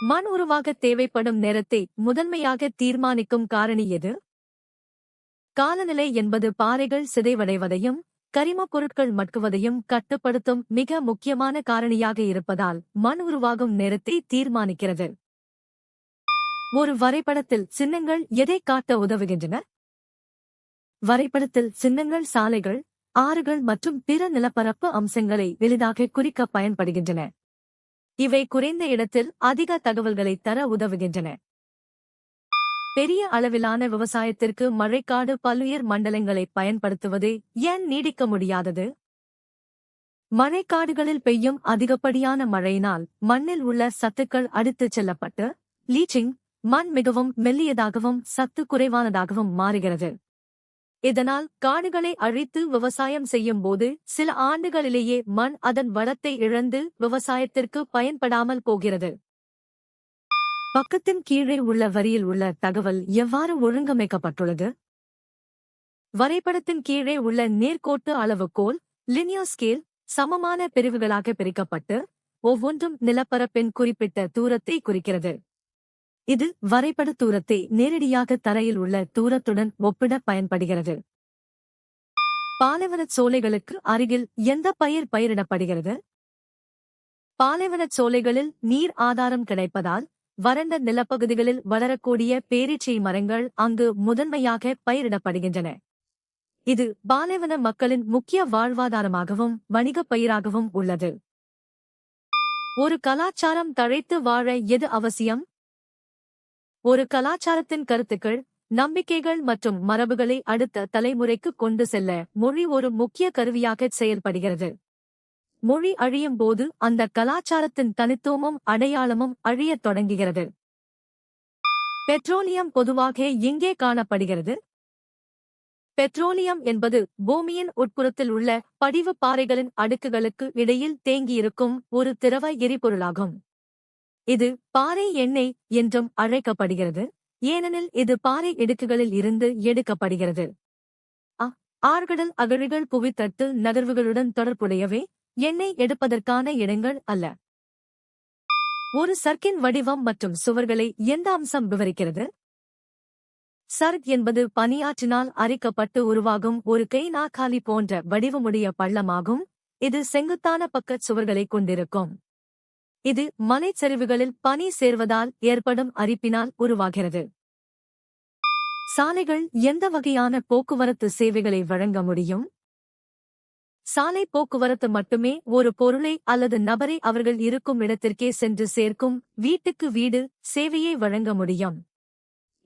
மண் உருவாக தேவைப்படும் நேரத்தை முதன்மையாக தீர்மானிக்கும் காரணி எது? காலநிலை என்பது பாறைகள் சிதைவடைவதையும் கரிமப் பொருட்கள் மட்குவதையும் கட்டுப்படுத்தும் மிக முக்கியமான காரணியாக இருப்பதால் மண் உருவாகும் நேரத்தை தீர்மானிக்கிறது. ஒரு வரைபடத்தில் சின்னங்கள் எதை காட்ட உதவுகின்றன? வரைபடத்தில் சின்னங்கள் சாலைகள், ஆறுகள் மற்றும் பிற நிலப்பரப்பு அம்சங்களை எளிதாக குறிக்க பயன்படுகின்றன. இவை குறைந்த இடத்தில் அதிக தகவல்களை தர உதவுகின்றன. பெரிய அளவிலான விவசாயத்திற்கு மழைக்காடு பல்லுயிர் மண்டலங்களை பயன்படுத்துவது ஏன் நீடிக்க முடியாதது? மழைக்காடுகளில் பெய்யும் அதிகப்படியான மழையினால் மண்ணில் உள்ள சத்துக்கள் அடித்துச் செல்லப்பட்டு லீச்சிங், மண் மிகவும் மெல்லியதாகவும் சத்து குறைவானதாகவும் மாறுகிறது. இதனால் காடுகளை அழித்து விவசாயம் செய்யும் போது சில ஆண்டுகளிலேயே மண் அதன் வளத்தை இழந்து விவசாயத்திற்கு பயன்படாமல் போகிறது. பக்கத்தின் கீழே உள்ள வரியில் உள்ள தகவல் எவ்வாறு ஒழுங்கமைக்கப்பட்டுள்ளது? வரைபடத்தின் கீழே உள்ள நேர்கோட்டு அளவுகோல் லினியர் ஸ்கேல் சமமான பிரிவுகளாக பிரிக்கப்பட்டு ஒவ்வொன்றும் நிலப்பரப்பின் குறிப்பிட்ட தூரத்தை குறிக்கிறது. இது வரைபட தூரத்தை நேரடியாக தரையில் உள்ள தூரத்துடன் ஒப்பிட பயன்படுகிறது. பாலைவனச் சோலைகளுக்கு அருகில் எந்த பயிர் பயிரிடப்படுகிறது? பாலைவனச் சோலைகளில் நீர் ஆதாரம் கிடைப்பதால் வறண்ட நிலப்பகுதிகளில் வளரக்கூடிய பேரீச்சை மரங்கள் அங்கு முதன்மையாக பயிரிடப்படுகின்றன. இது பாலைவன மக்களின் முக்கிய வாழ்வாதாரமாகவும் வணிகப் பயிராகவும் உள்ளது. ஒரு கலாச்சாரம் தழைத்து வாழ எது அவசியம்? ஒரு கலாச்சாரத்தின் கருத்துக்கள், நம்பிக்கைகள் மற்றும் மரபுகளை அடுத்த தலைமுறைக்கு கொண்டு செல்ல மொழி ஒரு முக்கிய கருவியாக செயல்படுகிறது. மொழி அழியும் போது அந்த கலாச்சாரத்தின் தனித்துவமும் அடையாளமும் அழியத் தொடங்குகிறது. பெட்ரோலியம் பொதுவாக எங்கே காணப்படுகிறது? பெட்ரோலியம் என்பது பூமியின் உட்புறத்தில் உள்ள படிவு பாறைகளின் அடுக்குகளுக்கு இடையில் தேங்கியிருக்கும் ஒரு திரவ எரிபொருளாகும். இது பாறை எண்ணெய் என்றும் அழைக்கப்படுகிறது, ஏனெனில் இது பாறை இடுக்குகளில் இருந்து எடுக்கப்படுகிறது. ஆழ்கடல் அகழிகள் புவித்தட்டு நகர்வுகளுடன் தொடர்புடையவே, எண்ணெய் எடுப்பதற்கான இடங்கள் அல்ல. ஒரு சர்க்கின் வடிவம் மற்றும் சுவர்களை எந்த அம்சம் விவரிக்கிறது? சர்க் என்பது பனியாற்றினால் அரிக்கப்பட்டு உருவாகும் ஒரு கை நாற்காலி போன்ற வடிவமுடைய பள்ளமாகும். இது செங்குத்தான பக்கச் சுவர்களைக் கொண்டிருக்கும். இது மலைச்சரிவுகளில் பனி சேர்வதால் ஏற்படும் அரிப்பினால் உருவாகிறது. சாலைகள் எந்த வகையான போக்குவரத்து சேவைகளை வழங்க முடியும்? சாலை போக்குவரத்து மட்டுமே ஒரு பொருளை அல்லது நபரை அவர்கள் இருக்கும் இடத்திற்கே சென்று சேர்க்கும் வீட்டுக்கு வீடு சேவையை வழங்க முடியும்.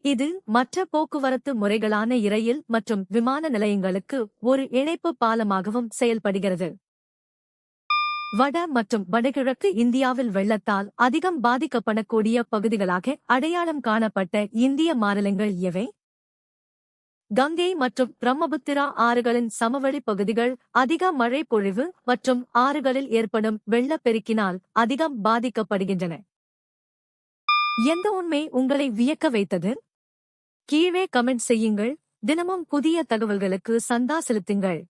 இது மற்ற போக்குவரத்து முறைகளான இரயில் மற்றும் விமான நிலையங்களுக்கு ஒரு இணைப்பு பாலமாகவும் செயல்படுகிறது. வட மற்றும் வடகிழக்கு இந்தியாவில் வெள்ளத்தால் அதிகம் பாதிக்கப்படக்கூடிய பகுதிகளாக அடையாளம் காணப்பட்ட இந்திய மாநிலங்கள் எவை? கங்கை மற்றும் பிரம்மபுத்திரா ஆறுகளின் சமவெளி பகுதிகள் அதிக மழை பொழிவு மற்றும் ஆறுகளில் ஏற்படும் வெள்ளப்பெருக்கினால் அதிகம் பாதிக்கப்படுகின்றன. எந்த உண்மை உங்களை வியக்க வைத்தது? கீழே கமெண்ட் செய்யுங்கள். தினமும் புதிய தகவல்களுக்கு சந்தா செலுத்துங்கள்.